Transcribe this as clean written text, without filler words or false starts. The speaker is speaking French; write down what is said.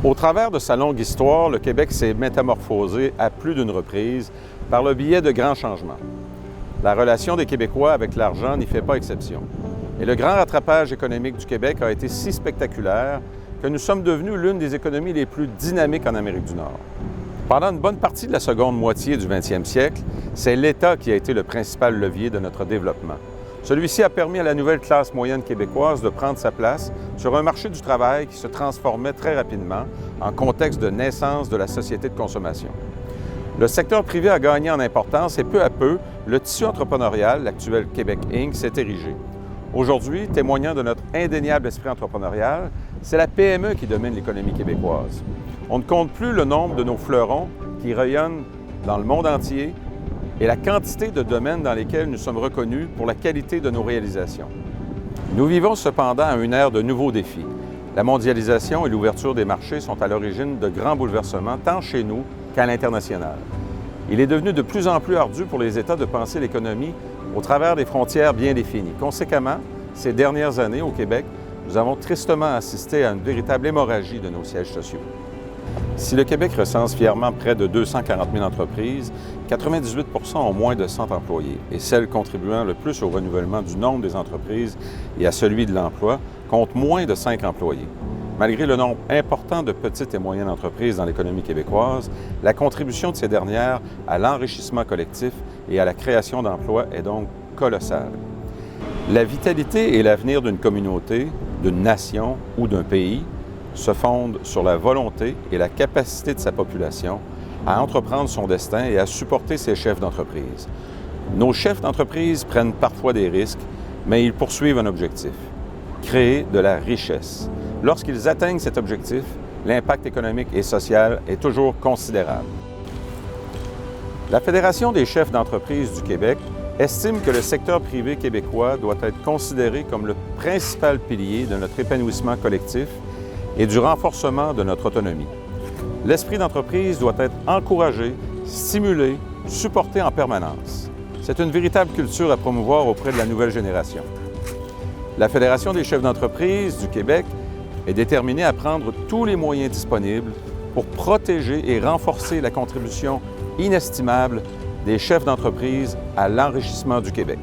Au travers de sa longue histoire, le Québec s'est métamorphosé à plus d'une reprise par le biais de grands changements. La relation des Québécois avec l'argent n'y fait pas exception. Et le grand rattrapage économique du Québec a été si spectaculaire que nous sommes devenus l'une des économies les plus dynamiques en Amérique du Nord. Pendant une bonne partie de la seconde moitié du 20e siècle, c'est l'État qui a été le principal levier de notre développement. Celui-ci a permis à la nouvelle classe moyenne québécoise de prendre sa place sur un marché du travail qui se transformait très rapidement en contexte de naissance de la société de consommation. Le secteur privé a gagné en importance et peu à peu, le tissu entrepreneurial, l'actuel Québec Inc., s'est érigé. Aujourd'hui, témoignant de notre indéniable esprit entrepreneurial, c'est la PME qui domine l'économie québécoise. On ne compte plus le nombre de nos fleurons qui rayonnent dans le monde entier et la quantité de domaines dans lesquels nous sommes reconnus pour la qualité de nos réalisations. Nous vivons cependant à une ère de nouveaux défis. La mondialisation et l'ouverture des marchés sont à l'origine de grands bouleversements tant chez nous qu'à l'international. Il est devenu de plus en plus ardu pour les États de penser l'économie au travers des frontières bien définies. Conséquemment, ces dernières années, au Québec, nous avons tristement assisté à une véritable hémorragie de nos sièges sociaux. Si le Québec recense fièrement près de 240 000 entreprises, 98 % ont moins de 100 employés et celles contribuant le plus au renouvellement du nombre des entreprises et à celui de l'emploi comptent moins de 5 employés. Malgré le nombre important de petites et moyennes entreprises dans l'économie québécoise, la contribution de ces dernières à l'enrichissement collectif et à la création d'emplois est donc colossale. La vitalité et l'avenir d'une communauté, d'une nation ou d'un pays se fondent sur la volonté et la capacité de sa population à entreprendre son destin et à supporter ses chefs d'entreprise. Nos chefs d'entreprise prennent parfois des risques, mais ils poursuivent un objectif: créer de la richesse. Lorsqu'ils atteignent cet objectif, l'impact économique et social est toujours considérable. La Fédération des chefs d'entreprise du Québec estime que le secteur privé québécois doit être considéré comme le principal pilier de notre épanouissement collectif et du renforcement de notre autonomie. L'esprit d'entreprise doit être encouragé, stimulé, supporté en permanence. C'est une véritable culture à promouvoir auprès de la nouvelle génération. La Fédération des chefs d'entreprise du Québec est déterminée à prendre tous les moyens disponibles pour protéger et renforcer la contribution inestimable des chefs d'entreprise à l'enrichissement du Québec.